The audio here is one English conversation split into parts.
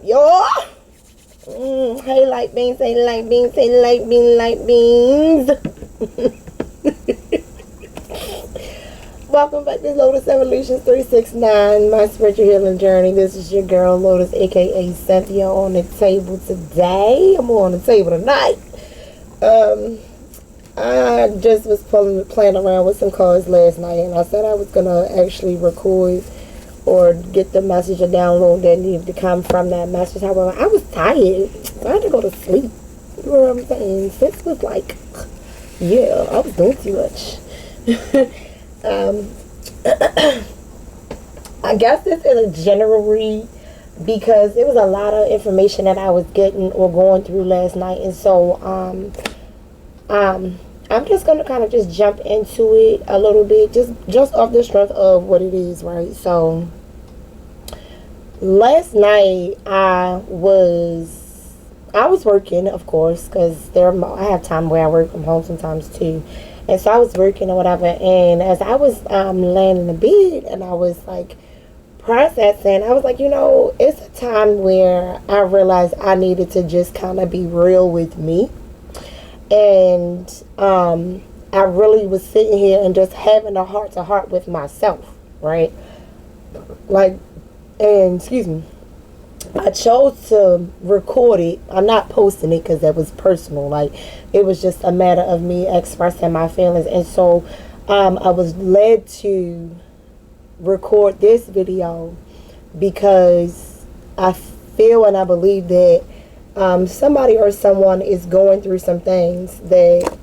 y'all? Hey, light beans, hey, light beans, hey, light beans, light beans. Welcome back to Lotus Evolution 369, my spiritual healing journey. This is your girl, Lotus, aka Cynthia, on the table today. I'm on the table tonight. I just was playing around with some cards last night, and I said I was going to actually record or get the message or download that needed to come from that message. However, I was tired. I had to go to sleep. You know what I'm saying? Sis was like, yeah, I was doing too much. I guess this is a general read because it was a lot of information that I was getting or going through last night, and so I'm just gonna kind of just jump into it a little bit, just off the strength of what it is, right? So last night I was working, of course, because I have time where I work from home sometimes too, and so I was working or whatever. And as I was laying in the bed and I was like processing, I was like, it's a time where I realized I needed to just kind of be real with me. And I really was sitting here and just having a heart-to-heart with myself, right? Excuse me, I chose to record it. I'm not posting it because that was personal. It was just a matter of me expressing my feelings. And so I was led to record this video because I feel and I believe that somebody or someone is going through some things that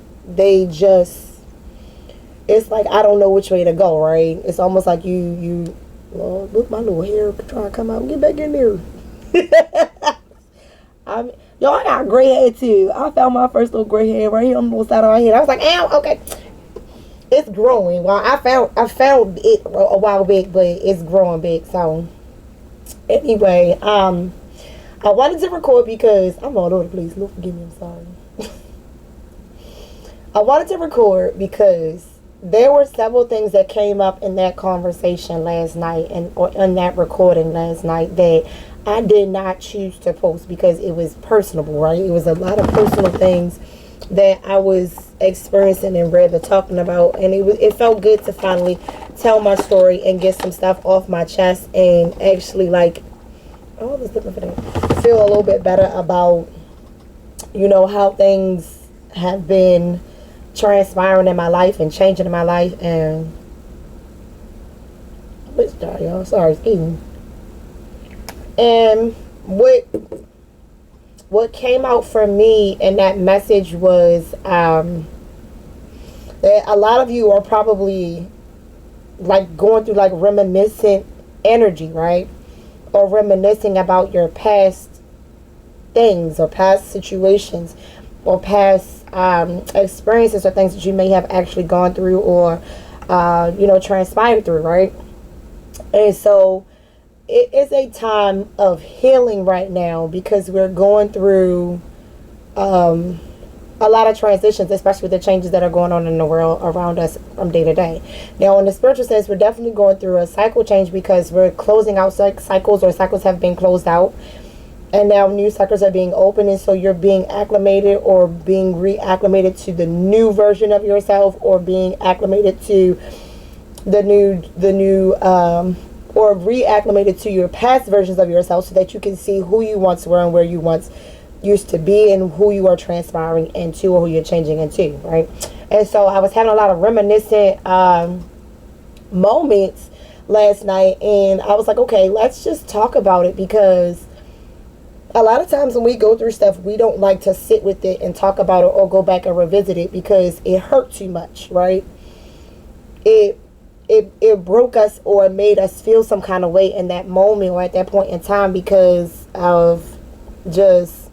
it's like, I don't know which way to go, right? It's almost like look, my little hair trying to come out and get back in there. I got gray hair too. I found my first little gray hair right here on the little side of my head. I was like, ow, okay. It's growing. Well, I found it a while back, but it's growing big. So anyway, I wanted to record because I'm all over the place. Lord, forgive me. I'm sorry. I wanted to record because there were several things that came up in that conversation last night or in that recording last night that I did not choose to post because it was personable, right? It was a lot of personal things that I was experiencing and rather talking about, and it felt good to finally tell my story and get some stuff off my chest and actually I was looking for that. Feel a little bit better about, how things have been transpiring in my life and changing in my life. And let's start, y'all. Sorry, excuse me. And what came out for me in that message was that a lot of you are probably going through reminiscent energy, right? Or reminiscing about your past things or past situations or past experiences or things that you may have actually gone through or transpired through, right? And so it is a time of healing right now because we're going through a lot of transitions, especially with the changes that are going on in the world around us from day to day. Now, in the spiritual sense, we're definitely going through a cycle change because we're closing out cycles, or cycles have been closed out, and now new cycles are being opened. And so you're being acclimated or being reacclimated to the new version of yourself, or being acclimated to the new or reacclimated to your past versions of yourself, so that you can see who you once were and where you once used to be and who you are transpiring into or who you're changing into, right? And so I was having a lot of reminiscent moments last night, and I was like, okay, let's just talk about it, because a lot of times when we go through stuff, we don't like to sit with it and talk about it or go back and revisit it because it hurt too much, right? It broke us or it made us feel some kind of way in that moment or at that point in time because of just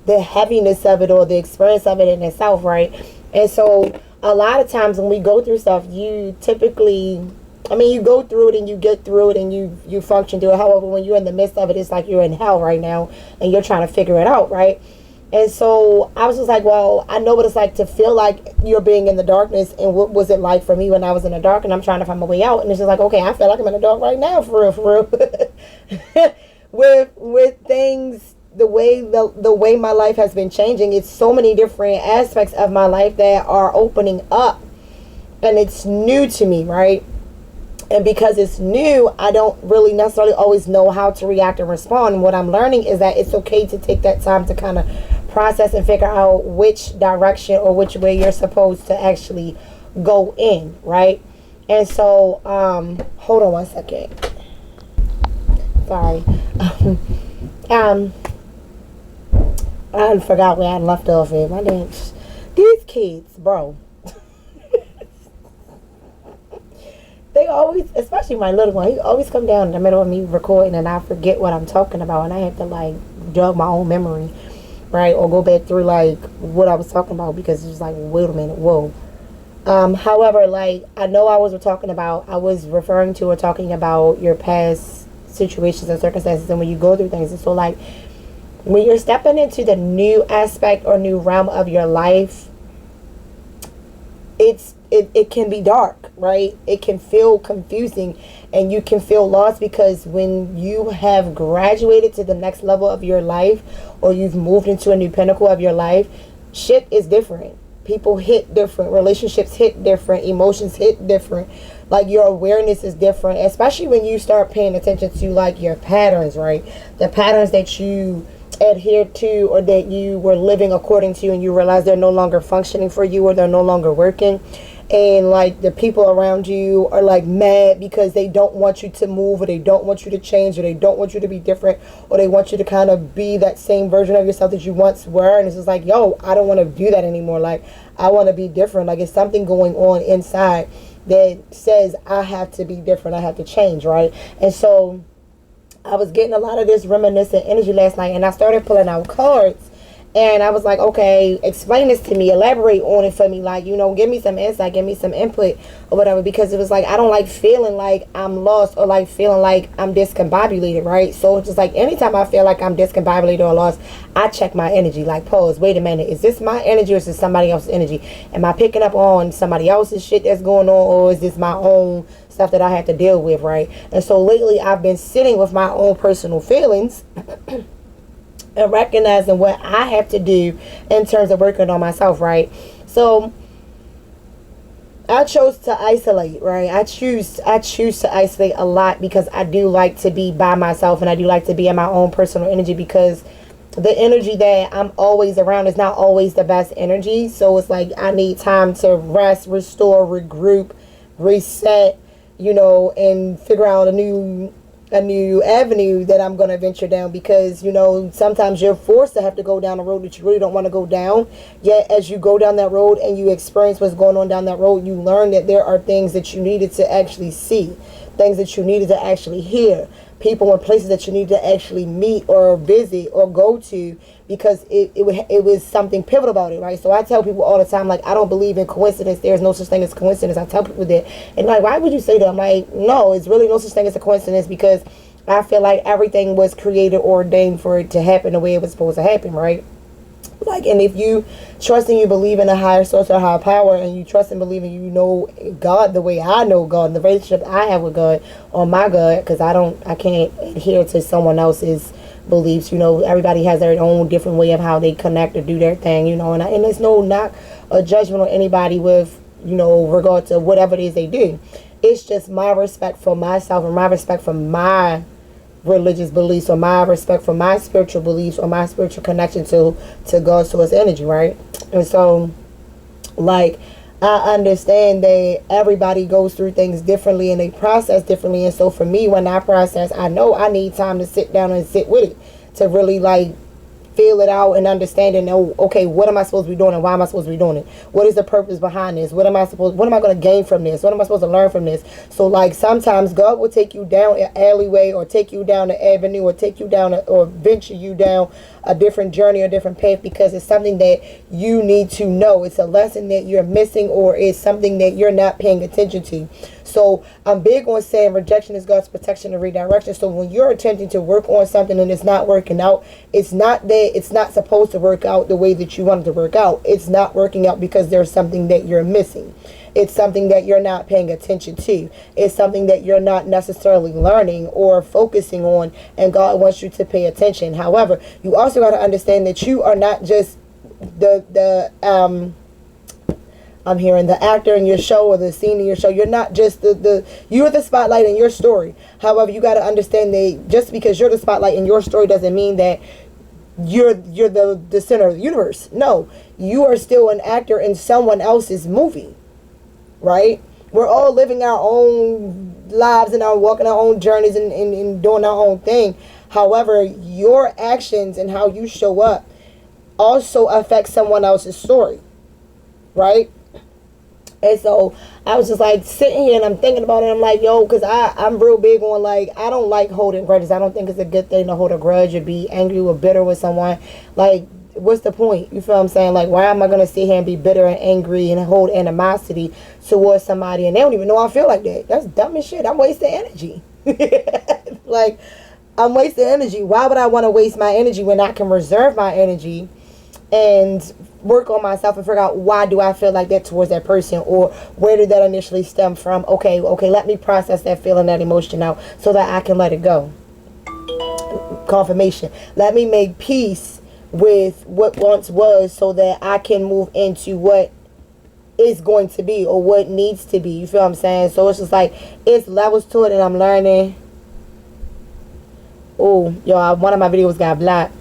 the heaviness of it or the experience of it in itself, right? And so a lot of times when we go through stuff, you typically, you go through it and you get through it and you function through it. However, when you're in the midst of it, it's like you're in hell right now and you're trying to figure it out, right? And so I was just like, well, I know what it's like to feel like you're being in the darkness, and what was it like for me when I was in the dark and I'm trying to find my way out. And it's just like, okay, I feel like I'm in the dark right now, for real. with things, the way my life has been changing, it's so many different aspects of my life that are opening up, and it's new to me, right? And because it's new, I don't really necessarily always know how to react and respond. And what I'm learning is that it's okay to take that time to kind of process and figure out which direction or which way you're supposed to actually go in, right? And so hold on one second, sorry. I forgot where I left off here. My damn, these kids, bro. They always, especially my little one, he always come down in the middle of me recording and I forget what I'm talking about, and I have to like jog my own memory, right? Or go back through like what I was talking about, because it's like, wait a minute, whoa. However, like, I know I was referring to or talking about your past situations and circumstances, and when you go through things. And so like, when you're stepping into the new aspect or new realm of your life, it can be dark, right? It can feel confusing, and you can feel lost, because when you have graduated to the next level of your life, or you've moved into a new pinnacle of your life, shit is different. People hit different, relationships hit different, emotions hit different, like your awareness is different, especially when you start paying attention to like your patterns, right? The patterns that you adhered to or that you were living according to, and you realize they're no longer functioning for you, or they're no longer working. And like the people around you are like mad because they don't want you to move, or they don't want you to change, or they don't want you to be different, or they want you to kind of be that same version of yourself that you once were. And it's just like, yo, I don't want to do that anymore. Like, I want to be different. Like, it's something going on inside that says I have to be different, I have to change, right? And so I was getting a lot of this reminiscent energy last night, and I started pulling out cards. And I was like, okay, explain this to me, elaborate on it for me, like, you know, give me some insight, give me some input or whatever, because it was like, I don't like feeling like I'm lost, or like feeling like I'm discombobulated, right? So it's just like, anytime I feel like I'm discombobulated or lost, I check my energy, like, pause, wait a minute, is this my energy, or is this somebody else's energy? Am I picking up on somebody else's shit that's going on, or is this my own stuff that I have to deal with, right? And so lately I've been sitting with my own personal feelings and recognizing what I have to do in terms of working on myself, right? So I chose to isolate, right? I choose to isolate a lot, because I do like to be by myself, and I do like to be in my own personal energy, because the energy that I'm always around is not always the best energy. So it's like, I need time to rest, restore, regroup, reset, you know, and figure out a new avenue that I'm going to venture down, because, you know, sometimes you're forced to have to go down a road that you really don't want to go down. Yet as you go down that road and you experience what's going on down that road, you learn that there are things that you needed to actually see, things that you needed to actually hear, people and places that you need to actually meet or visit or go to, because it was something pivotal about it, right? So I tell people all the time, like, I don't believe in coincidence. There's no such thing as coincidence. I tell people that, and like, why would you say that? I'm like, no, it's really no such thing as a coincidence, because I feel like everything was created or ordained for it to happen the way it was supposed to happen, right? Like, and if you trust and you believe in a higher source or higher power, and you trust and believe and you know God the way I know God, and the relationship I have with God, or my God, because I can't adhere to someone else's beliefs. You know, everybody has their own different way of how they connect or do their thing, you know, and there's no knock or judgment on anybody with, you know, regard to whatever it is they do. It's just my respect for myself, and my respect for my religious beliefs, or my respect for my spiritual beliefs, or my spiritual connection to God's source energy, right? And so, like, I understand that everybody goes through things differently and they process differently. And so for me, when I process, I know I need time to sit down and sit with it, to really like feel it out and understand and know, okay, what am I supposed to be doing, and why am I supposed to be doing it? What is the purpose behind this? What am I going to gain from this? What am I supposed to learn from this? So like, sometimes God will take you down an alleyway, or take you down an avenue, or take you down or venture you down a different journey or different path, because it's something that you need to know. It's a lesson that you're missing, or it's something that you're not paying attention to. So So I'm big on saying rejection is God's protection and redirection. So when you're attempting to work on something and it's not working out, it's not that it's not supposed to work out the way that you want it to work out. It's not working out because there's something that you're missing. It's something that you're not paying attention to. It's something that you're not necessarily learning or focusing on, and God wants you to pay attention. However, you also got to understand that you are not just I'm hearing the actor in your show or the scene in your show. You're not just you're the spotlight in your story. However, you got to understand that just because you're the spotlight in your story doesn't mean that you're the center of the universe. No, you are still an actor in someone else's movie. Right? We're all living our own lives and walking our own journeys and doing our own thing. However, your actions and how you show up also affect someone else's story. Right? And so I was just like sitting here and I'm thinking about it. I'm like, yo, because I'm real big on like, I don't like holding grudges. I don't think it's a good thing to hold a grudge or be angry or bitter with someone. Like, what's the point? You feel what I'm saying? Like, why am I going to sit here and be bitter and angry and hold animosity towards somebody and they don't even know I feel like that? That's dumb as shit. I'm wasting energy. Like, I'm wasting energy. Why would I want to waste my energy when I can reserve my energy and work on myself and figure out why do I feel like that towards that person, or where did that initially stem from? Okay, let me process that feeling, that emotion out so that I can let it go. Confirmation. Let me make peace with what once was so that I can move into what is going to be or what needs to be. You feel what I'm saying? So it's just like, it's levels to it and I'm learning. Oh, yo, one of my videos got blocked.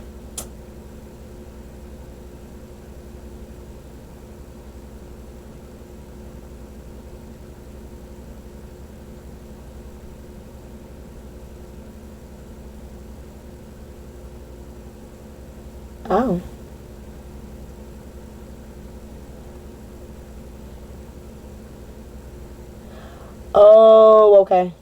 Oh. Oh, okay.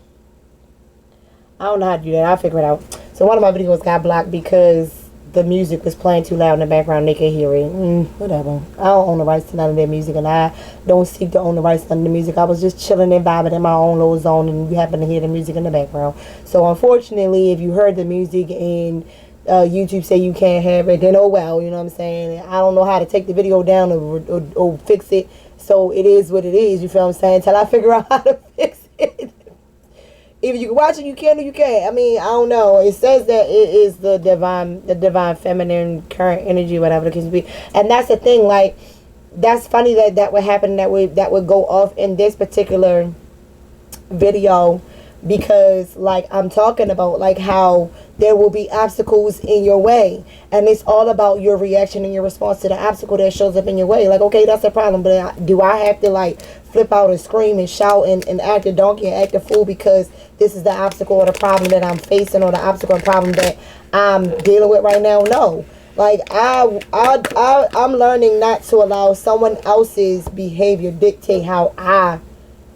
I don't know how to do that. I'll figure it out. So one of my videos got blocked because the music was playing too loud in the background. They could hear it. Whatever. I don't own the rights to none of their music, and I don't seek to own the rights to none of the music. I was just chilling and vibing in my own little zone, and you happen to hear the music in the background. So unfortunately, if you heard the music and YouTube say you can't have it, then oh well, you know what I'm saying? I don't know how to take the video down or fix it, so it is what it is, you feel what I'm saying? Until I figure out how to fix it. If you can watch it, you can or you can't. I mean, I don't know. It says that it is the divine feminine current energy, whatever the case be. And that's the thing, like, that's funny that would happen, that would go off in this particular video, because like I'm talking about like how there will be obstacles in your way, and it's all about your reaction and your response to the obstacle that shows up in your way. Like, okay, that's a problem, but do I have to like flip out and scream and shout and act a donkey and act a fool because this is the obstacle or the problem that I'm facing, or the obstacle or problem that I'm dealing with right now? No. Like, I'm learning not to allow someone else's behavior dictate how I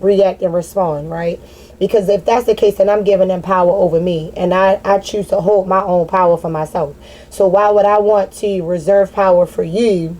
react and respond, right? Because if that's the case, then I'm giving them power over me, and I choose to hold my own power for myself. So why would I want to reserve power for you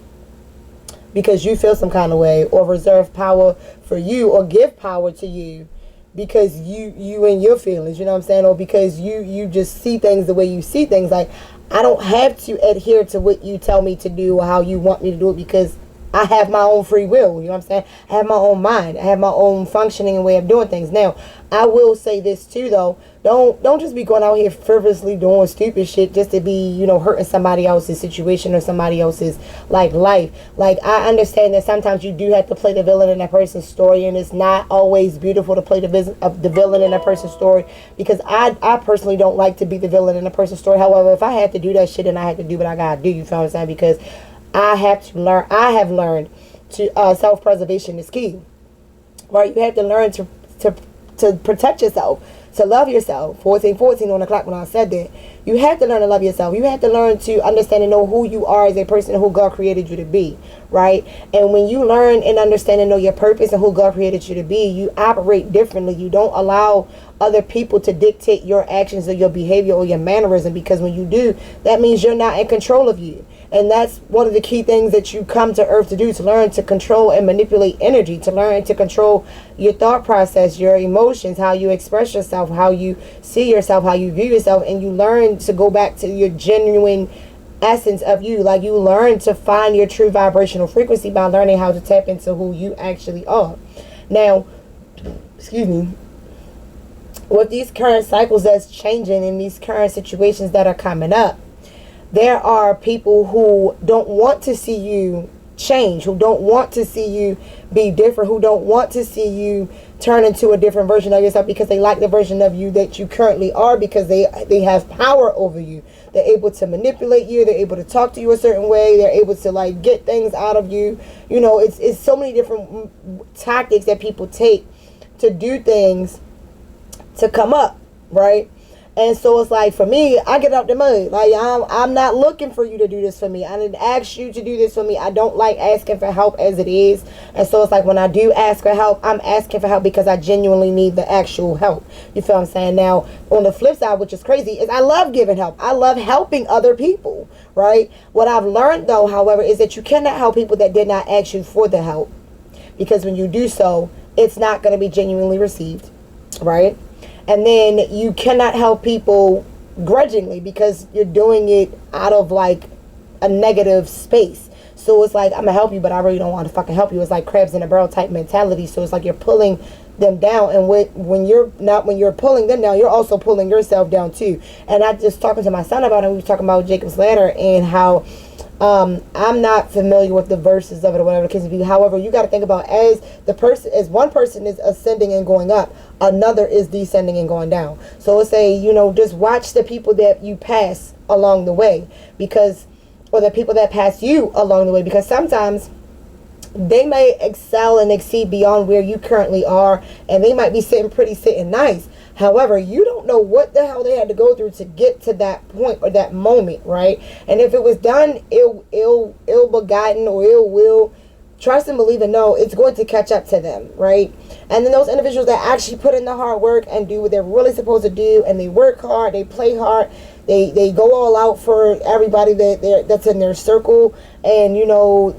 because you feel some kind of way, or reserve power for you, or give power to you because you and your feelings, you know what I'm saying? Or because you just see things the way you see things. Like, I don't have to adhere to what you tell me to do or how you want me to do it, because I have my own free will, you know what I'm saying? I have my own mind. I have my own functioning and way of doing things. Now, I will say this too, though. Don't just be going out here frivolously doing stupid shit just to be, you know, hurting somebody else's situation or somebody else's, like, life. Like, I understand that sometimes you do have to play the villain in that person's story, and it's not always beautiful to play the villain in a person's story, because I personally don't like to be the villain in a person's story. However, if I had to do that shit, then I have to do what I gotta do, you feel what I'm saying? Because I have learned to self-preservation is key, right? You have to learn to protect yourself, to love yourself. 14 on the clock when I said that. You have to learn to love yourself. You have to learn to understand and know who you are as a person and who God created you to be, right? And when you learn and understand and know your purpose and who God created you to be, you operate differently. You don't allow other people to dictate your actions or your behavior or your mannerism, because when you do, that means you're not in control of you. And that's one of the key things that you come to earth to do, to learn to control and manipulate energy, to learn to control your thought process, your emotions, how you express yourself, how you see yourself, how you view yourself. And you learn to go back to your genuine essence of you. Like, you learn to find your true vibrational frequency by learning how to tap into who you actually are. Now, excuse me, with these current cycles that's changing and these current situations that are coming up, there are people who don't want to see you change, who don't want to see you be different, who don't want to see you turn into a different version of yourself, because they like the version of you that you currently are, because they have power over you. They're able to manipulate you. They're able to talk to you a certain way. They're able to, like, get things out of you. You know, it's so many different tactics that people take to do things to come up, right? And so it's like, for me, I get out the mud. Like, I'm not looking for you to do this for me. I didn't ask you to do this for me. I don't like asking for help as it is. And so it's like, when I do ask for help, I'm asking for help because I genuinely need the actual help. You feel what I'm saying? Now, on the flip side, which is crazy, is I love giving help. I love helping other people, right? What I've learned, though, however, is that you cannot help people that did not ask you for the help. Because when you do so, it's not going to be genuinely received, right? And then you cannot help people grudgingly, because you're doing it out of, like, a negative space. So it's like, I'm going to help you, but I really don't want to fucking help you. It's like crabs in a barrel type mentality. So it's like you're pulling them down. And when you're pulling them down, you're also pulling yourself down too. And I just talking to my son about it. We were talking about Jacob's Ladder and how I'm not familiar with the verses of it or whatever the case may be. However, you got to think about, as one person is ascending and going up, another is descending and going down. So it's just watch the people that you pass along the way, or the people that pass you along the way, because sometimes they may excel and exceed beyond where you currently are, and they might be sitting nice. However, you don't know what the hell they had to go through to get to that point or that moment, right? And if it was done ill-begotten or ill will, trust and believe and know it's going to catch up to them, right? And then those individuals that actually put in the hard work and do what they're really supposed to do, and they work hard, they play hard, they go all out for everybody that's in their circle, and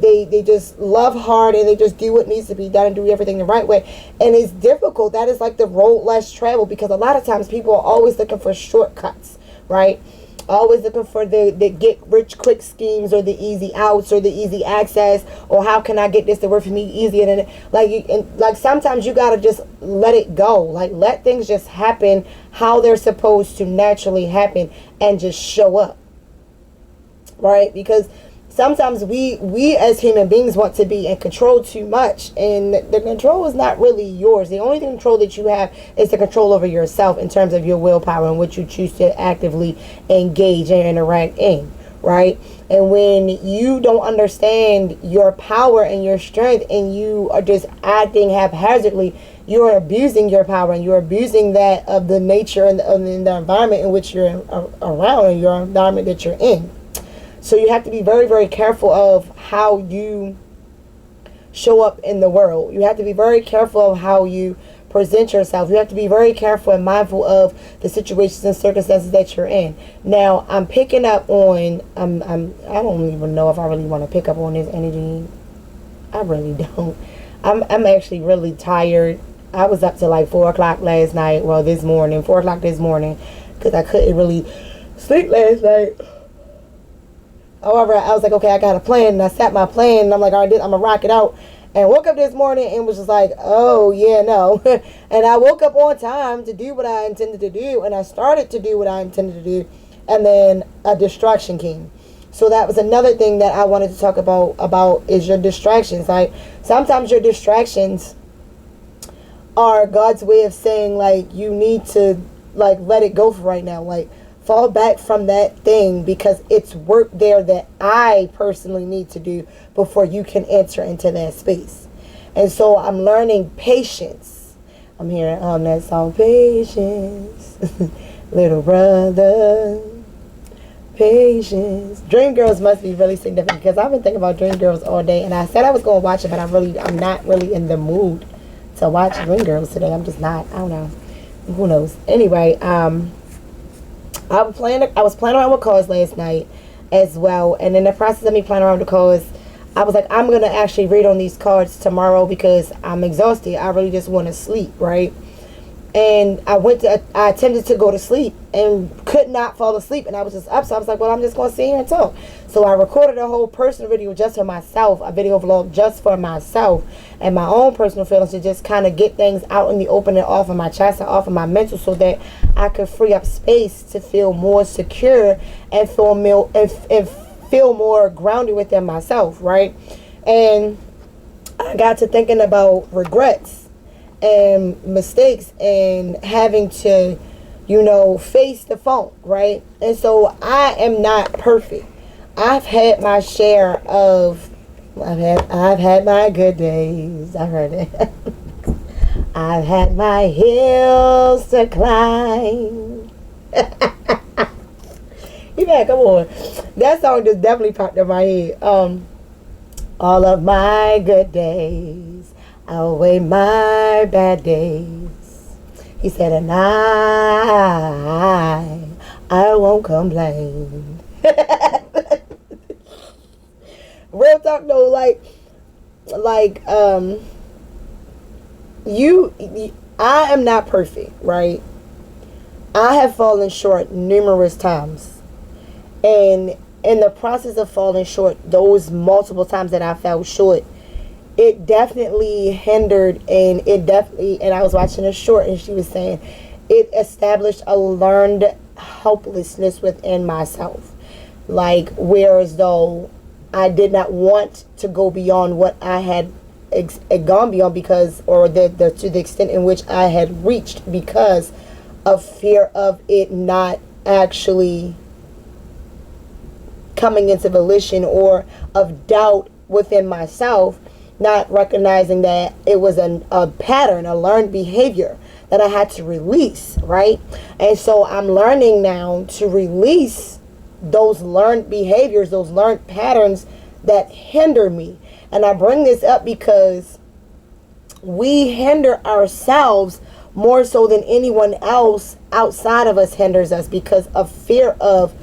they just love hard, and they just do what needs to be done and do everything the right way. And it's difficult. That is like the road less traveled, because a lot of times people are always looking for shortcuts, right? Always looking for the get rich quick schemes, or the easy outs, or the easy access, or how can I get this to work for me easier than like sometimes you gotta just let it go. Like, let things just happen how they're supposed to naturally happen, and just show up, right? Because sometimes we as human beings want to be in control too much, and the control is not really yours. The only control that you have is the control over yourself, in terms of your willpower and what you choose to actively engage and interact in, right? And when you don't understand your power and your strength, and you are just acting haphazardly, you're abusing your power, and you're abusing that of the nature and the environment in which you're around, and your environment that you're in. So you have to be very, very careful of how you show up in the world. You have to be very careful of how you present yourself. You have to be very careful and mindful of the situations and circumstances that you're in. Now, I'm picking up on, I don't even know if I really want to pick up on this energy. I really don't. I'm actually really tired. I was up till like 4 o'clock last night. Well, 4 o'clock this morning, because I couldn't really sleep last night. However, I was like, okay, I got a plan, and I set my plan, and I'm like, all right, I'm going to rock it out. And woke up this morning and was just like, oh, yeah, no. And I woke up on time to do what I intended to do, and I started to do what I intended to do, and then a distraction came. So that was another thing that I wanted to talk about is your distractions. Like, sometimes your distractions are God's way of saying, like, you need to, like, let it go for right now. Like, fall back from that thing, because it's work there that I personally need to do before you can enter into that space. And so I'm learning patience. I'm hearing on that song, patience, little brother, patience. Dreamgirls must be really significant, because I've been thinking about Dreamgirls all day, and I said I was going to watch it, but I'm not really in the mood to watch Dreamgirls today. I'm just not. I don't know. Who knows? Anyway, I was playing around with cards last night, as well. And in the process of me playing around with the cards, I was like, I'm going to actually read on these cards tomorrow because I'm exhausted. I really just want to sleep, right? And I attempted to go to sleep and could not fall asleep. And I was just up. So I was like, well, I'm just going to sit here and talk. So I recorded a whole personal video just for myself, a video vlog just for myself and my own personal feelings, to just kind of get things out in the open and off of my chest and off of my mental, so that I could free up space to feel more secure and feel more grounded within myself, right? And I got to thinking about regrets and mistakes and having to, face the funk, right? And so I am not perfect. I've had my share of, I've had my good days. I heard it. I've had my hills to climb. Come on. That song just definitely popped in my head. All of my good days outweigh my bad days. He said, and I won't complain. Real talk though, I am not perfect, right? I have fallen short numerous times. And in the process of falling short, those multiple times that I fell short, it definitely hindered, and I was watching a short, and she was saying it established a learned helplessness within myself. Like, whereas though I did not want to go beyond what I had gone beyond because, or to the extent in which I had reached, because of fear of it not actually coming into volition, or of doubt within myself, not recognizing that it was a pattern, a learned behavior that I had to release, right? And so I'm learning now to release those learned behaviors, those learned patterns that hinder me. And I bring this up because we hinder ourselves more so than anyone else outside of us hinders us, because of fear of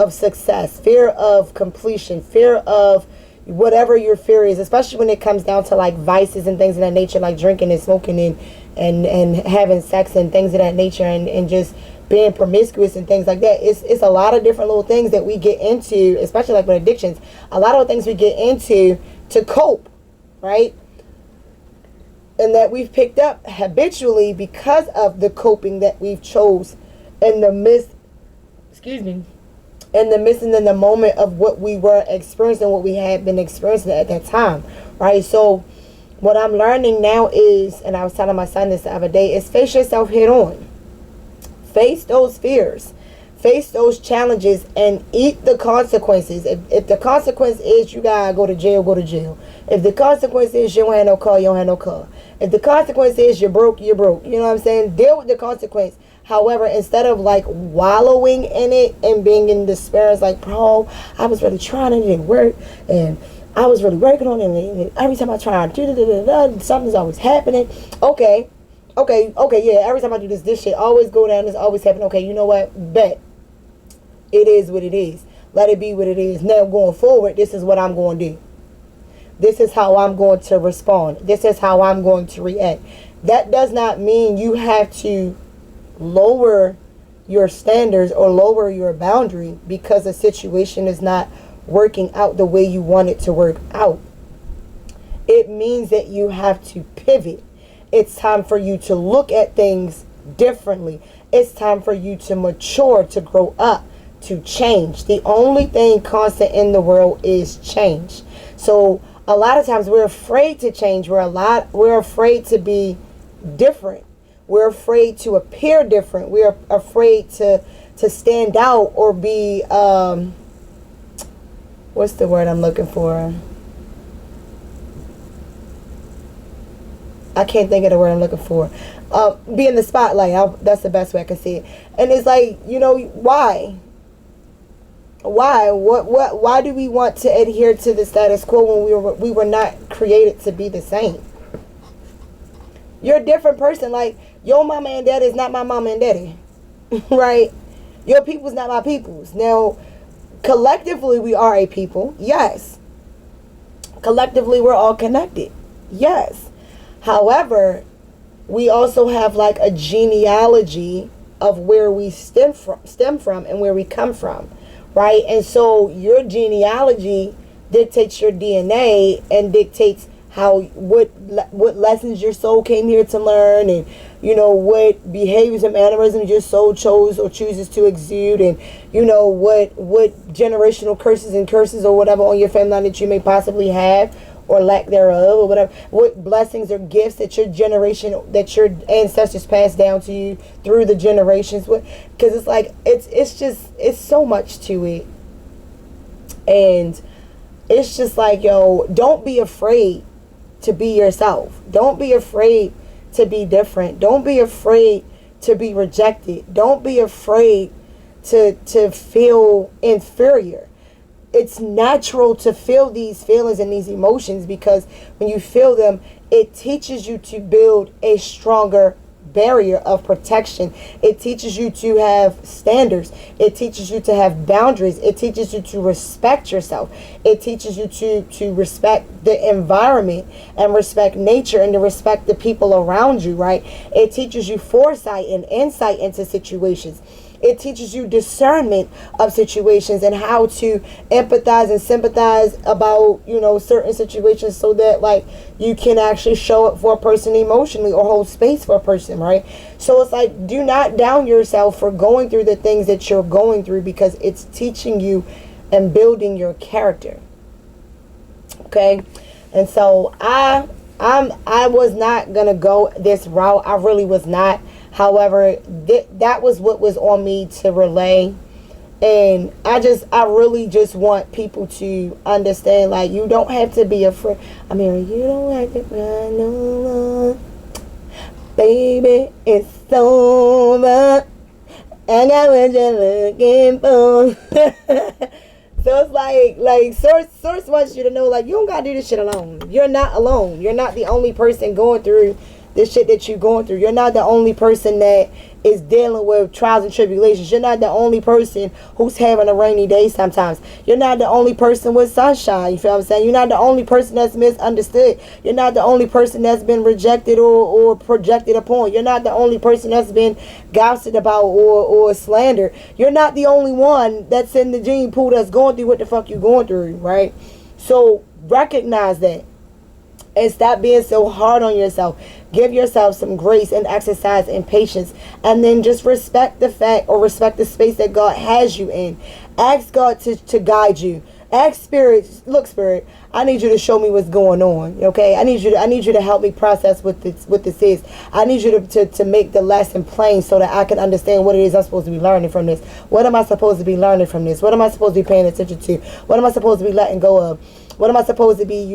success, fear of completion, fear of whatever your fear is, especially when it comes down to like vices and things of that nature, like drinking and smoking and having sex and things of that nature, and just being promiscuous and things like that. It's a lot of different little things that we get into, especially like with addictions, a lot of things we get into to cope, right? And that we've picked up habitually because of the coping that we've chose in the midst, in the moment of what we were experiencing, what we had been experiencing at that time, right? So what I'm learning now is, and I was telling my son this the other day, is face yourself head on. Face those fears. Face those challenges and eat the consequences. If the consequence is you gotta go to jail, go to jail. If the consequence is you don't have no car, you don't have no car. If the consequence is you're broke, you're broke. You know what I'm saying? Deal with the consequence. However, instead of like wallowing in it and being in despair, it's like, bro, I was really trying and it didn't work, and I was really working on it, and every time I try to something's always happening. Okay, yeah, every time I do this shit always go down, this always happen. Okay, you know what? Bet. It is what it is. Let it be what it is. Now going forward, this is what I'm going to do. This is how I'm going to respond. This is how I'm going to react. That does not mean you have to lower your standards or lower your boundary because a situation is not working out the way you want it to work out. It means that you have to pivot. It's time for you to look at things differently. It's time for you to mature, to grow up, to change. The only thing constant in the world is change. So a lot of times we're afraid to change. We're afraid to be different. We're afraid to appear different. We're afraid to stand out or be what's the word I'm looking for? I can't think of the word I'm looking for. Be in the spotlight. That's the best way I can see it. And it's like, why? Why do we want to adhere to the status quo when we were not created to be the same? You're a different person. Like, your mama and daddy is not my mama and daddy. Right? Your people's not my people's. Now, collectively we are a people, yes. Collectively we're all connected, yes. However, we also have like a genealogy of where we stem from and where we come from, right? And so your genealogy dictates your DNA and dictates how what lessons your soul came here to learn, and you know what behaviors and mannerisms your soul chose or chooses to exude, and you know what generational curses or whatever on your family line that you may possibly have or lack thereof, or whatever, what blessings or gifts that your generation, that your ancestors passed down to you through the generations. Because it's like it's so much to it. And it's just like, yo, don't be afraid to be yourself. Don't be afraid to be different. Don't be afraid to be rejected. Don't be afraid to feel inferior. It's natural to feel these feelings and these emotions, because when you feel them, it teaches you to build a stronger barrier of protection. It teaches you to have standards. It teaches you to have boundaries. It teaches you to respect yourself. It teaches you to respect the environment and respect nature and to respect the people around you, right? It teaches you foresight and insight into situations. It teaches you discernment of situations and how to empathize and sympathize about, you know, certain situations, so that like you can actually show up for a person emotionally or hold space for a person, right? So it's like, do not down yourself for going through the things that you're going through, because it's teaching you and building your character. Okay? And so I was not gonna go this route. I really was not. However, that was what was on me to relay. And I really just want people to understand, like, you don't have to be afraid. I mean, you don't have to cry no more. Baby, it's over. I got what you're looking for. So it's like source wants you to know, like, you don't gotta do this shit alone. You're not alone. You're not the only person going through the shit that you're going through. You're not the only person that is dealing with trials and tribulations. You're not the only person who's having a rainy day sometimes. You're not the only person with sunshine. You feel what I'm saying? You're not the only person that's misunderstood. You're not the only person that's been rejected or projected upon. You're not the only person that's been gossiped about or slandered. You're not the only one that's in the gene pool that's going through what the fuck you're going through, right? So recognize that. And stop being so hard on yourself. Give yourself some grace and exercise and patience. And then just respect the fact, or respect the space that God has you in. Ask God to guide you. Ask Spirit, look, Spirit, I need you to show me what's going on. Okay? I need you to help me process what this is. I need you to make the lesson plain so that I can understand what it is I'm supposed to be learning from this. What am I supposed to be learning from this? What am I supposed to be paying attention to? What am I supposed to be letting go of? What am I supposed to be,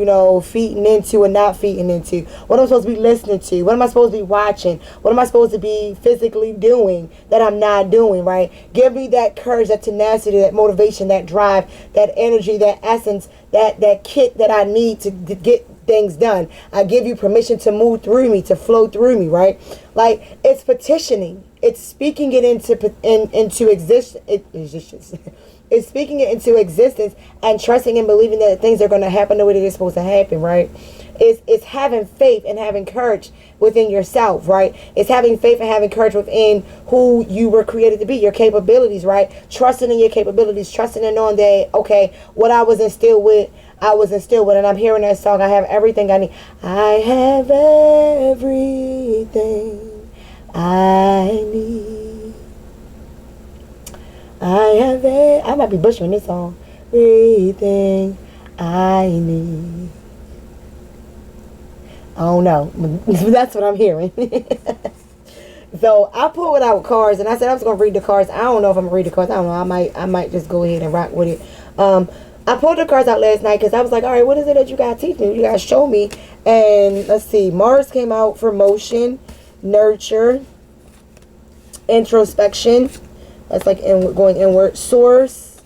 feeding into and not feeding into? What am I supposed to be listening to? What am I supposed to be watching? What am I supposed to be physically doing that I'm not doing, right? Give me that courage, that tenacity, that motivation, that drive, that energy, that essence, that kit that I need to get things done. I give you permission to move through me, to flow through me, right? Like, it's petitioning. It's speaking it into existence. It's speaking it into existence and trusting and believing that things are going to happen the way that they're supposed to happen, right? It's having faith and having courage within yourself, right? It's having faith and having courage within who you were created to be, your capabilities, right? Trusting in your capabilities, trusting and knowing that, okay, what I was instilled with, and I'm hearing that song, I have everything I need. I have everything I need. I might be butchering this song. Everything I need. I don't know. That's what I'm hearing. So I pulled out cards, and I said I was going to read the cards. I don't know if I'm going to read the cards. I don't know. I might just go ahead and rock with it. I pulled the cards out last night because I was like, all right, what is it that you guys teach me? You guys show me. And let's see. Mars came out for motion, nurture, introspection. That's like going inward. Source,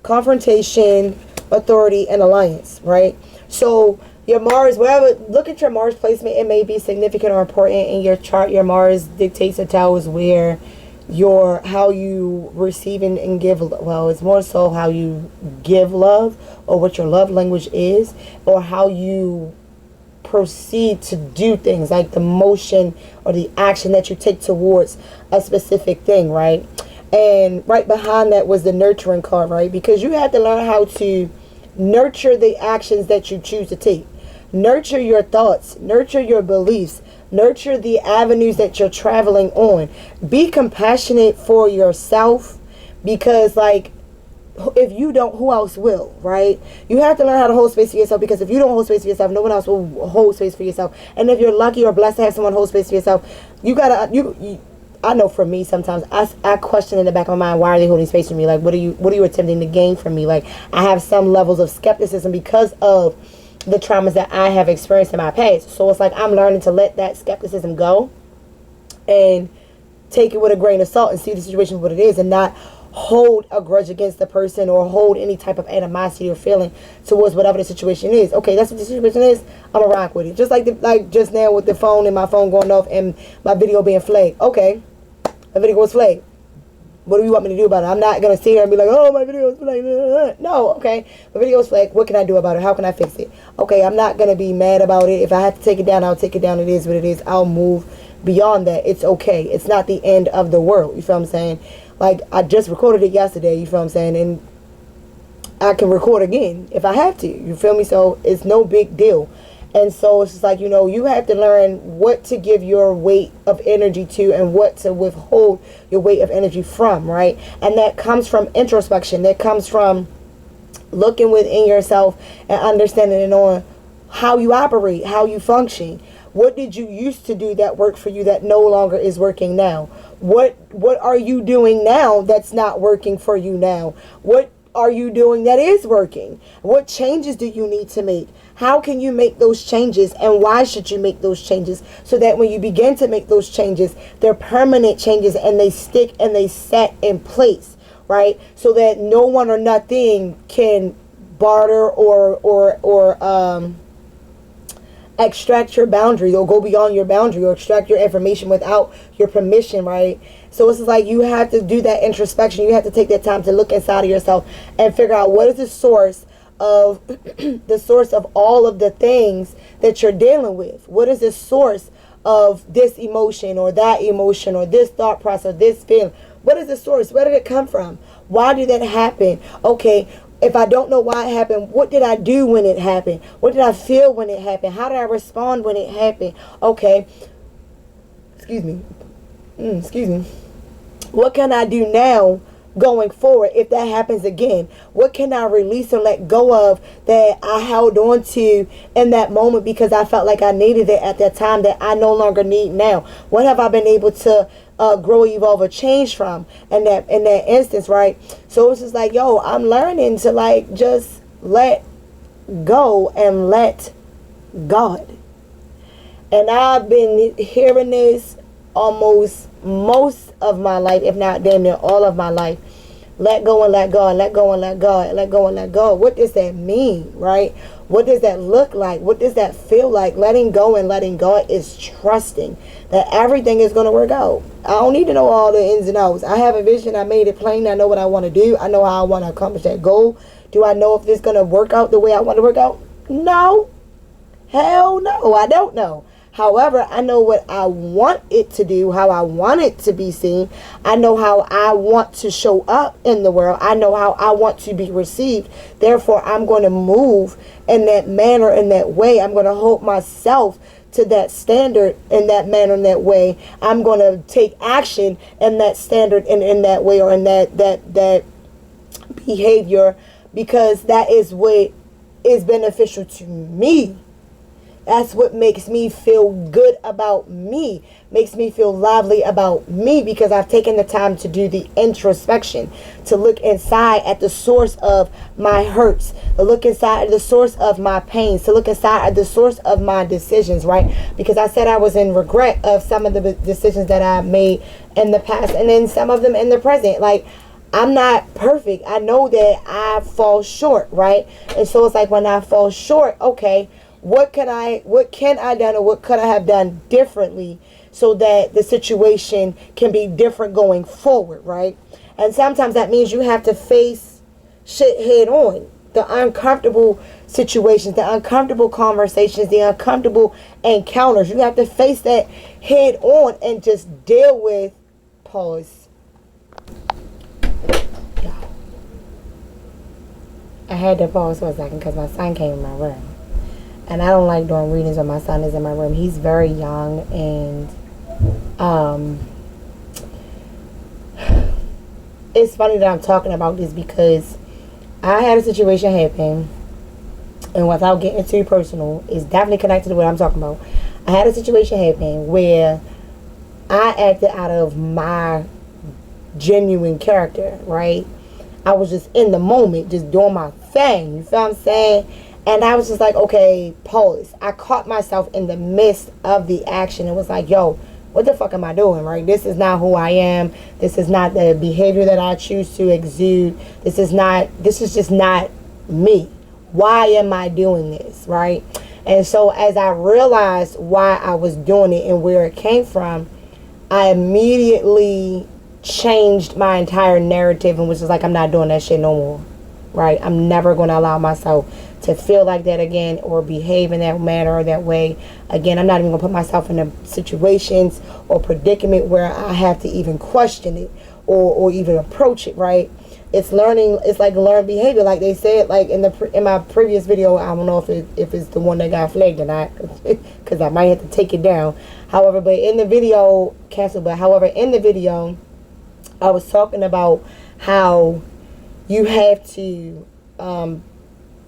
confrontation, authority, and alliance, right? So your Mars, wherever, look at your Mars placement. It may be significant or important in your chart. Your Mars dictates and tells where how you receive and give. Well, it's more so how you give love, or what your love language is, or how you proceed to do things, like the motion or the action that you take towards a specific thing, right? And right behind that was the nurturing card, right? Because you have to learn how to nurture the actions that you choose to take. Nurture your thoughts, nurture your beliefs, nurture the avenues that you're traveling on. Be compassionate for yourself, because like, if you don't, who else will, right? You have to learn how to hold space for yourself, because if you don't hold space for yourself, no one else will hold space for yourself. And if you're lucky or blessed to have someone hold space for yourself, you gotta, I know for me, sometimes I question in the back of my mind, why are they holding space for me? Like, what are you attempting to gain from me? Like, I have some levels of skepticism because of the traumas that I have experienced in my past. So it's like I'm learning to let that skepticism go and take it with a grain of salt and see the situation for what it is, and not hold a grudge against the person or hold any type of animosity or feeling towards whatever the situation is. Okay, that's what the situation is. I'm gonna rock with it. Just like just now with the phone and my phone going off and my video being flagged. Okay, my video was flagged. What do you want me to do about it? I'm not going to sit here and be like, oh, my video is flagged. No, okay. My video is flagged. What can I do about it? How can I fix it? Okay, I'm not going to be mad about it. If I have to take it down, I'll take it down. It is what it is. I'll move beyond that. It's okay. It's not the end of the world. You feel what I'm saying? Like, I just recorded it yesterday. You feel what I'm saying? And I can record again if I have to. You feel me? So it's no big deal. And so it's just like, you have to learn what to give your weight of energy to and what to withhold your weight of energy from, right? And that comes from introspection. That comes from looking within yourself and understanding and knowing how you operate, how you function. What did you used to do that worked for you that no longer is working now? What are you doing now that's not working for you now? What are you doing that is working? What changes do you need to make? How can you make those changes, and why should you make those changes, so that when you begin to make those changes, they're permanent changes and they stick and they set in place, right? So that no one or nothing can barter or extract your boundary, or go beyond your boundary, or extract your information without your permission, right? So it's like you have to do that introspection. You have to take that time to look inside of yourself and figure out what is the source of all of the things that you're dealing with. What is the source of this emotion or that emotion or this thought process, this feeling? What is the source? Where did it come from? Why did that happen? Okay, if I don't know why it happened, what did I do when it happened? What did I feel when it happened? How did I respond when it happened? Okay, excuse me. What can I do now going forward if that happens again? What can I release and let go of that I held on to in that moment because I felt like I needed it at that time that I no longer need now? What have I been able to grow, evolve, or change from in that instance, right? So it's just like, yo, I'm learning to like just let go and let God. And I've been hearing this almost most of my life, if not damn near all of my life. Let go and let God, let go and let God, let go and let go. What does that mean, right? What does that look like? What does that feel like? Letting go and letting God is trusting that everything is going to work out. I don't need to know all the ins and outs. I have a vision. I made it plain. I know what I want to do. I know how I want to accomplish that goal. Do I know if it's going to work out the way I want to work out? No. Hell no. I don't know. However, I know what I want it to do, how I want it to be seen. I know how I want to show up in the world. I know how I want to be received. Therefore, I'm going to move in that manner, in that way. I'm going to hold myself to that standard in that manner, in that way. I'm going to take action in that standard and in that way, or in that behavior, because that is what is beneficial to me. That's what makes me feel good about me, makes me feel lively about me, because I've taken the time to do the introspection, to look inside at the source of my hurts, to look inside at the source of my pains, to look inside at the source of my decisions, right? Because I said I was in regret of some of the decisions that I made in the past, and then some of them in the present. Like, I'm not perfect. I know that I fall short, right? And so it's like, when I fall short, okay, what can I done, or what could I have done differently so that the situation can be different going forward, right? And sometimes that means you have to face shit head on. The uncomfortable situations, the uncomfortable conversations, the uncomfortable encounters. You have to face that head on and just deal with. Pause. I had to pause for a second because my son came in my room. And I don't like doing readings when my son is in my room. He's very young, and it's funny that I'm talking about this because I had a situation happen, and without getting too personal, it's definitely connected to what I'm talking about. I had a situation happen where I acted out of my genuine character, right? I was just in the moment, just doing my thing, you feel what I'm saying? And I was just like, okay, pause. I caught myself in the midst of the action and was like, yo, what the fuck am I doing, right? This is not who I am. This is not the behavior that I choose to exude. This is just not me. Why am I doing this, right? And so as I realized why I was doing it and where it came from, I immediately changed my entire narrative and was just like, I'm not doing that shit no more, right? I'm never going to allow myself to feel like that again or behave in that manner or that way again. I'm not even going to put myself in a situations or predicament where I have to even question it or even approach it, right? It's learning. It's like learned behavior, like they said, like in my previous video. I don't know if it's the one that got flagged or not, because I might have to take it down. However, but in the video, cancel. But however, in the video, I was talking about how you have to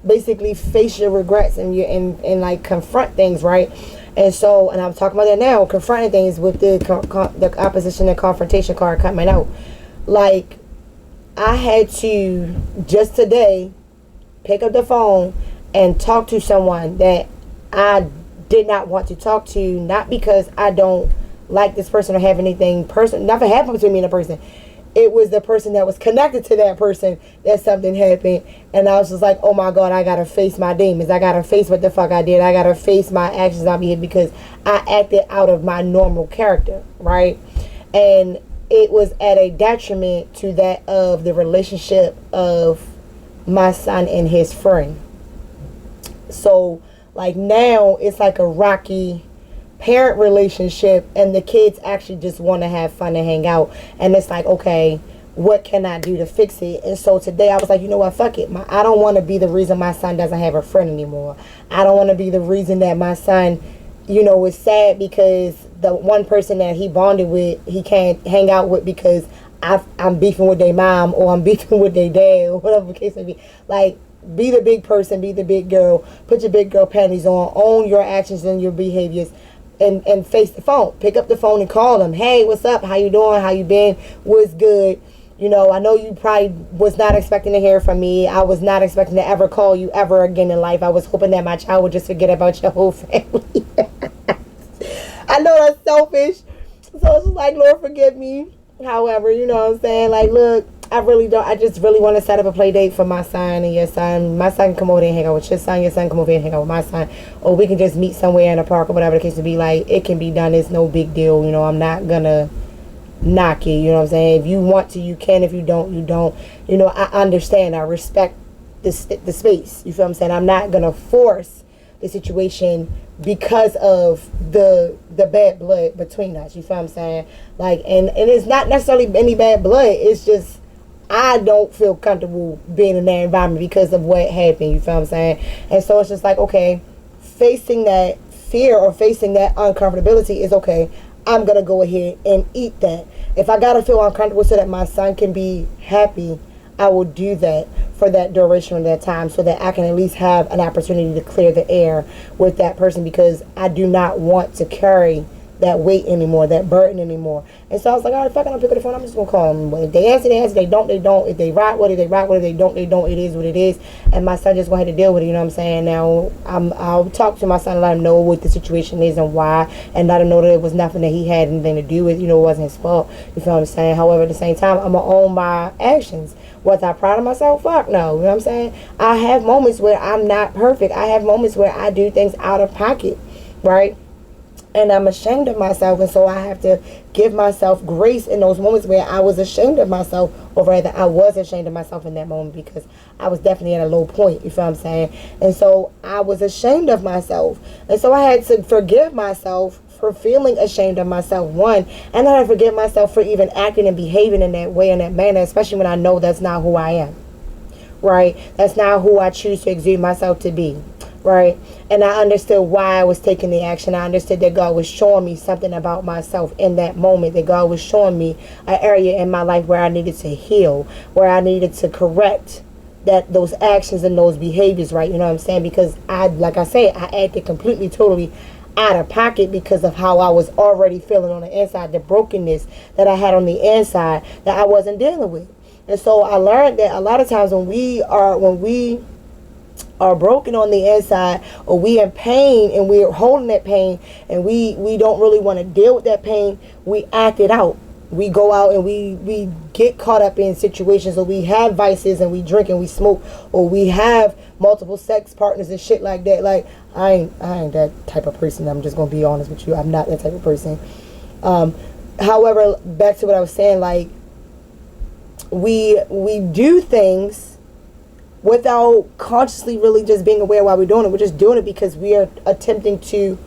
basically face your regrets and like confront things, right? And so, and I'm talking about that now, confronting things with the opposition and confrontation card coming out. Like, I had to just today pick up the phone and talk to someone that I did not want to talk to, not because I don't like this person or have anything nothing happened between me and the person. It was the person that was connected to that person that something happened. And I was just like, oh my God, I gotta face my demons. I gotta face what the fuck I did. I gotta face my actions on me because I acted out of my normal character, right? And it was at a detriment to that of the relationship of my son and his friend. So like now it's like a rocky parent relationship, and the kids actually just want to have fun and hang out, and it's like, okay, what can I do to fix it? And so today I was like, you know what, fuck it. I don't want to be the reason my son doesn't have a friend anymore. I don't want to be the reason that my son, is sad because the one person that he bonded with, he can't hang out with because I'm beefing with their mom or I'm beefing with their dad or whatever the case may be. Like, be the big person, be the big girl, put your big girl panties on, own your actions and your behaviors. And face the phone. Pick up the phone and call them. Hey, what's up? How you doing? How you been? What's good? I know you probably was not expecting to hear from me. I was not expecting to ever call you ever again in life. I was hoping that my child would just forget about your whole family. I know that's selfish. So it's just like, Lord, forgive me. However, you know what I'm saying? Like, look, I just really want to set up a play date for my son and your son. My son can come over there and hang out with your son come over here and hang out with my son. Or we can just meet somewhere in a park or whatever the case may be. Like, it can be done. It's no big deal. I'm not going to knock it. You know what I'm saying? If you want to, you can. If you don't, you don't. I understand. I respect the space. You feel what I'm saying? I'm not going to force the situation because of the bad blood between us. You feel what I'm saying? Like, and it's not necessarily any bad blood. It's just I don't feel comfortable being in that environment because of what happened. You feel what I'm saying? And so it's just like, okay, facing that fear or facing that uncomfortability is okay. I'm going to go ahead and eat that. If I got to feel uncomfortable so that my son can be happy, I will do that for that duration of that time so that I can at least have an opportunity to clear the air with that person, because I do not want to carry that weight anymore, that burden anymore. And so I was like, all right, fuck it, I'm picking the phone, I'm just gonna call them. If they answer, they answer. They don't, they don't. If they rock with it, they rock with it. If they don't, they don't. It is what it is. And my son just gonna have to deal with it. You know what I'm saying? Now I'll talk to my son and let him know what the situation is and why, and let him know that it was nothing that he had anything to do with. It wasn't his fault. You feel what I'm saying? However, at the same time, I'm gonna own my actions. Was I proud of myself? Fuck no. You know what I'm saying? I have moments where I'm not perfect. I have moments where I do things out of pocket, right? And I'm ashamed of myself, and so I have to give myself grace in those moments where I was ashamed of myself, or rather I was ashamed of myself in that moment, because I was definitely at a low point, you feel what I'm saying? And so I was ashamed of myself, and so I had to forgive myself for feeling ashamed of myself, one, and I had to forgive myself for even acting and behaving in that way, in that manner, especially when I know that's not who I am, right? That's not who I choose to exude myself to be, right? And I understood why I was taking the action. I understood that God was showing me something about myself in that moment, that God was showing me an area in my life where I needed to heal, where I needed to correct those actions and those behaviors, right? You know what I'm saying? Because like I said, I acted completely, totally out of pocket because of how I was already feeling on the inside, the brokenness that I had on the inside that I wasn't dealing with. And so I learned that a lot of times when we are broken on the inside, or we in pain and we're holding that pain, and we don't really want to deal with that pain, we act it out. We go out and we get caught up in situations, or we have vices and we drink and we smoke, or we have multiple sex partners and shit like that. Like I ain't that type of person. I'm just gonna be honest with you. I'm not that type of person. However, back to what I was saying, like we do things without consciously really just being aware why we're doing it. We're just doing it because we are attempting to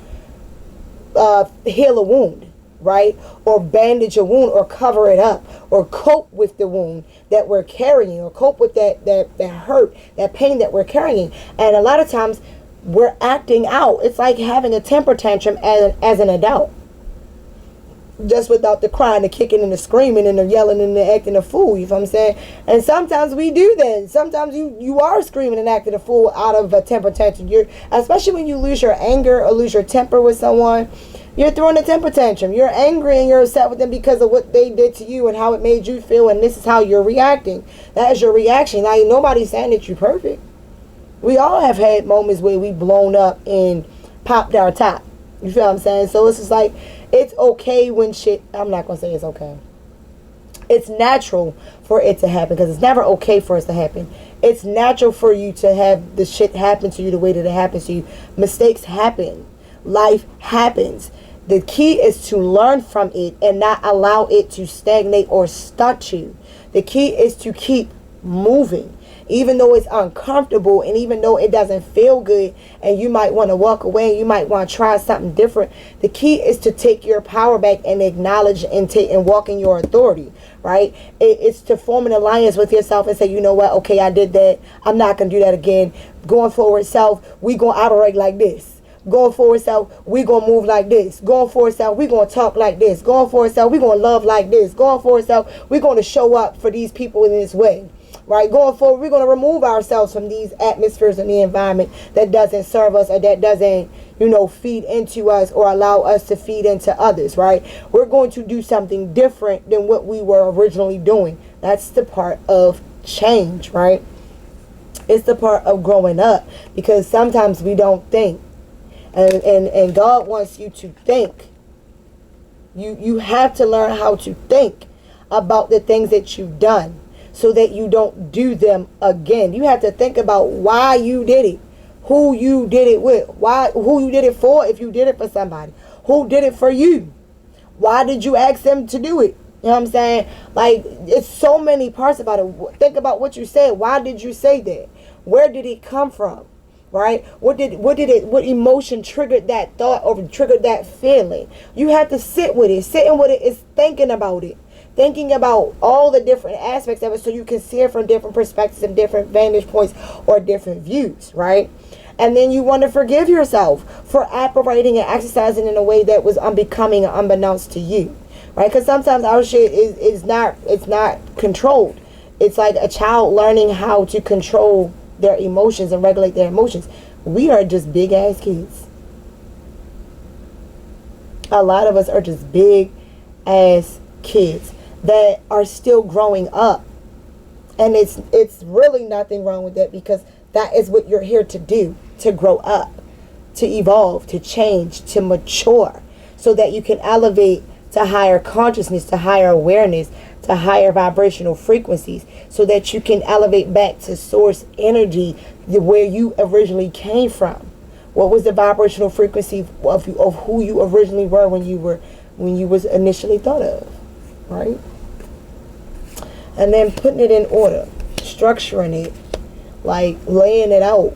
heal a wound, right? Or bandage a wound, or cover it up, or cope with the wound that we're carrying, or cope with that hurt, that pain that we're carrying. And a lot of times we're acting out. It's like having a temper tantrum as an adult, just without the crying, the kicking, and the screaming, and the yelling, and the acting a fool. You know what I'm saying? And sometimes we do that. Sometimes you are screaming and acting a fool out of a temper tantrum. Especially when you lose your anger or lose your temper with someone, you're throwing a temper tantrum. You're angry and you're upset with them because of what they did to you and how it made you feel, and this is how you're reacting. That is your reaction. Now, nobody's saying that you're perfect. We all have had moments where we blown up and popped our top. You feel what I'm saying? So it's just like, it's okay when shit, I'm not going to say it's okay. It's natural for it to happen, because it's never okay for it to happen. It's natural for you to have the shit happen to you the way that it happens to you. Mistakes happen. Life happens. The key is to learn from it and not allow it to stagnate or stunt you. The key is to keep moving. Even though it's uncomfortable, and even though it doesn't feel good, and you might want to walk away, you might want to try something different, the key is to take your power back and acknowledge and walk in your authority, right? It's to form an alliance with yourself and say, you know what, okay, I did that, I'm not going to do that again. Going forward, self, we going to operate like this. Going forward, self, we going to move like this. Going forward, self, we going to talk like this. Going forward, self, we going to love like this. Going forward, self, we going to show up for these people in this way. Right, going forward, we're going to remove ourselves from these atmospheres and the environment that doesn't serve us, or that doesn't, feed into us or allow us to feed into others, right? We're going to do something different than what we were originally doing. That's the part of change, right? It's the part of growing up, because sometimes we don't think, and God wants you to think. You have to learn how to think about the things that you've done, so that you don't do them again. You have to think about why you did it, who you did it with, who you did it for, if you did it for somebody, who did it for you, why did you ask them to do it? You know what I'm saying? Like, it's so many parts about it. Think about what you said. Why did you say that? Where did it come from? Right? What emotion triggered that thought or triggered that feeling? You have to sit with it. Sitting with it is thinking about it. Thinking about all the different aspects of it, so you can see it from different perspectives and different vantage points or different views, right? And then you want to forgive yourself for operating and exercising in a way that was unbecoming or unbeknownst to you, right? Because sometimes our shit is not controlled. It's like a child learning how to control their emotions and regulate their emotions. We are just big ass kids. A lot of us are just big ass kids that are still growing up, and it's really nothing wrong with that, because that is what you're here to do, to grow up, to evolve, to change, to mature, so that you can elevate to higher consciousness, to higher awareness, to higher vibrational frequencies, so that you can elevate back to source energy, where you originally came from, What was the vibrational frequency of who you originally were when you was initially thought of, right? And then putting it in order, structuring it, like laying it out.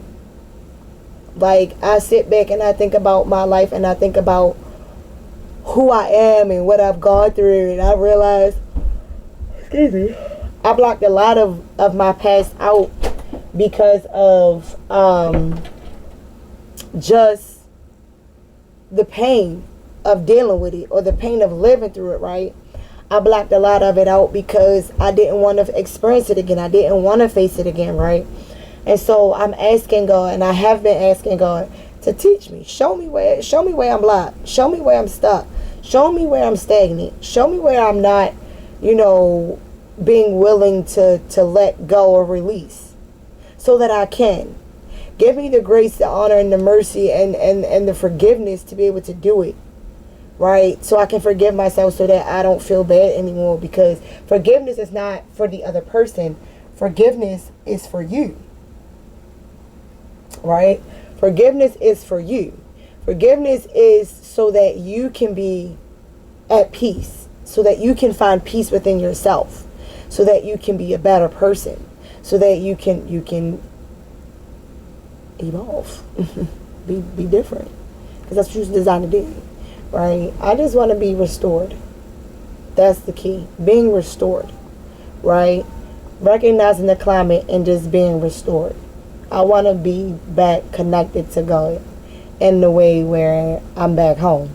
Like I sit back and I think about my life and I think about who I am and what I've gone through, and I realize, excuse me, I blocked a lot of my past out because of just the pain of dealing with it, or the pain of living through it, right? I blocked a lot of it out because I didn't want to experience it again. I didn't want to face it again, right? And so I'm asking God, and I have been asking God to teach me. Show me where I'm blocked. Show me where I'm stuck. Show me where I'm stagnant. Show me where I'm not, being willing to let go or release, so that I can. Give me the grace, the honor, and the mercy, and the forgiveness to be able to do it, right? So I can forgive myself so that I don't feel bad anymore, because forgiveness is not for the other person. Forgiveness is for you, right? Forgiveness is for you. Forgiveness is so that you can be at peace, so that you can find peace within yourself, so that you can be a better person, so that you can evolve, be different, because that's what you're designed to do, right? I just want to be restored. That's the key, being restored, right? Recognizing the climate and just being restored. I want to be back connected to God in the way where I'm back home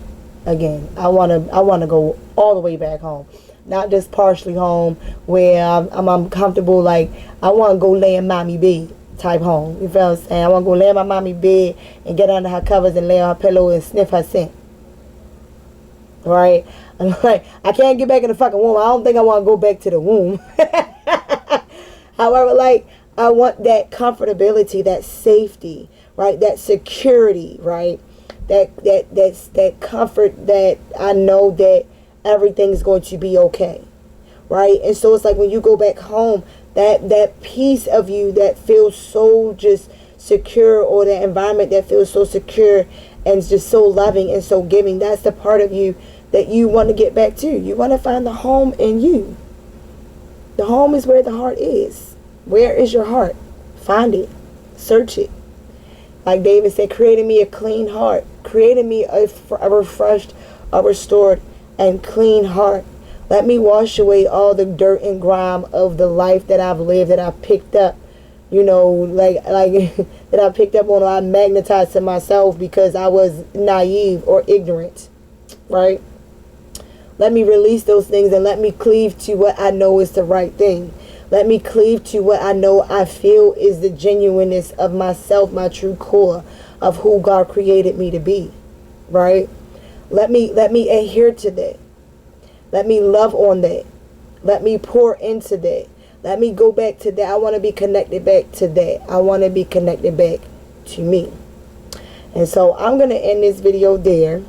again. I want to go all the way back home, not just partially home where I'm comfortable. Like, I want to go lay in mommy bed type home. You feel what I'm saying? I want to go lay in my mommy bed and get under her covers and lay on her pillow and sniff her scent. Right? I'm like, I can't get back in the fucking womb. I don't think I want to go back to the womb. However, like, I want that comfortability, that safety, right? That security, right? That comfort that I know that everything's going to be okay, right? And so it's like when you go back home, that piece of you that feels so just secure, or that environment that feels so secure and just so loving and so giving, that's the part of you that you want to get back to. You want to find the home in you. The home is where the heart is. Where is your heart? Find it. Search it. Like David said, creating me a clean heart. Creating me a refreshed, a restored, and clean heart. Let me wash away all the dirt and grime of the life that I've lived, that I've picked up. Like that I picked up on, I magnetized to myself because I was naive or ignorant. Right? Let me release those things and let me cleave to what I know is the right thing. Let me cleave to what I know I feel is the genuineness of myself, my true core of who God created me to be. Right? Let me adhere to that. Let me love on that. Let me pour into that. Let me go back to that. I want to be connected back to that. I want to be connected back to me. And so I'm going to end this video there.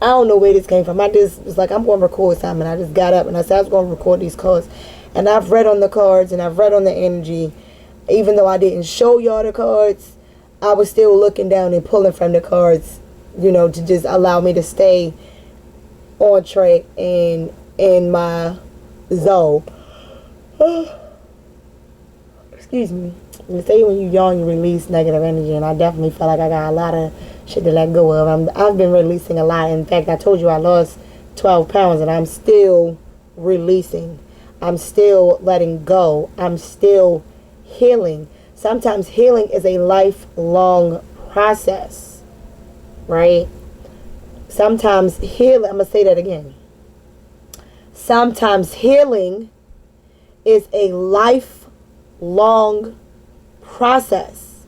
I don't know where this came from. I just was like, I'm going to record something. I just got up and I said I was going to record these cards. And I've read on the cards and I've read on the energy. Even though I didn't show y'all the cards, I was still looking down and pulling from the cards, to just allow me to stay on track and in my zone. Excuse me. They say when you yawn, you release negative energy, and I definitely feel like I got a lot of shit to let go of. I've been releasing a lot. In fact, I told you I lost 12 pounds, and I'm still releasing. I'm still letting go. I'm still healing. Sometimes healing is a lifelong process, right? Sometimes healing, I'm going to say that again. Sometimes healing is a lifelong process.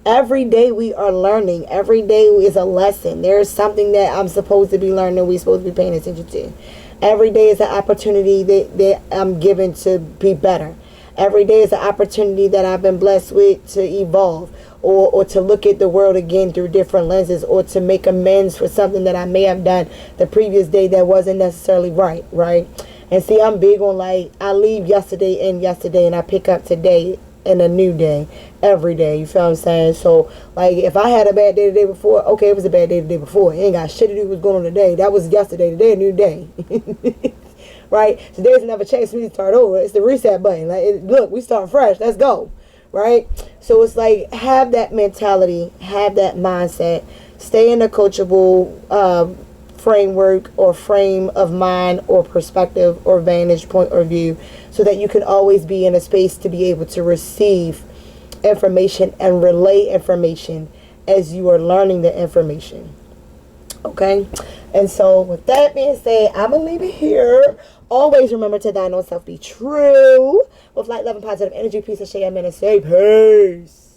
Every day we are learning. Every day is a lesson. There is something that I'm supposed to be learning, we're supposed to be paying attention to. Every day is an opportunity that I'm given to be better. Every day is an opportunity that I've been blessed with to evolve, or to look at the world again through different lenses, or to make amends for something that I may have done the previous day that wasn't necessarily right? And see, I'm big on, like, I leave yesterday and I pick up today. and a new day every day. You feel what I'm saying? So, like, if I had a bad day the day before, okay, it was a bad day the day before. It ain't got shit to do with what's going on today. That was yesterday. Today, a new day. Right? Today's never chance for me to start over. It's the reset button. Like, look, we start fresh. Let's go. Right? So it's like, have that mentality, have that mindset, stay in a coachable framework or frame of mind or perspective or vantage point or view, so that you can always be in a space to be able to receive information and relay information as you are learning the information. Okay? And so with that being said, I'm going to leave it here. Always remember to thine own self be true. With light, love, and positive energy, peace, and share, and say peace.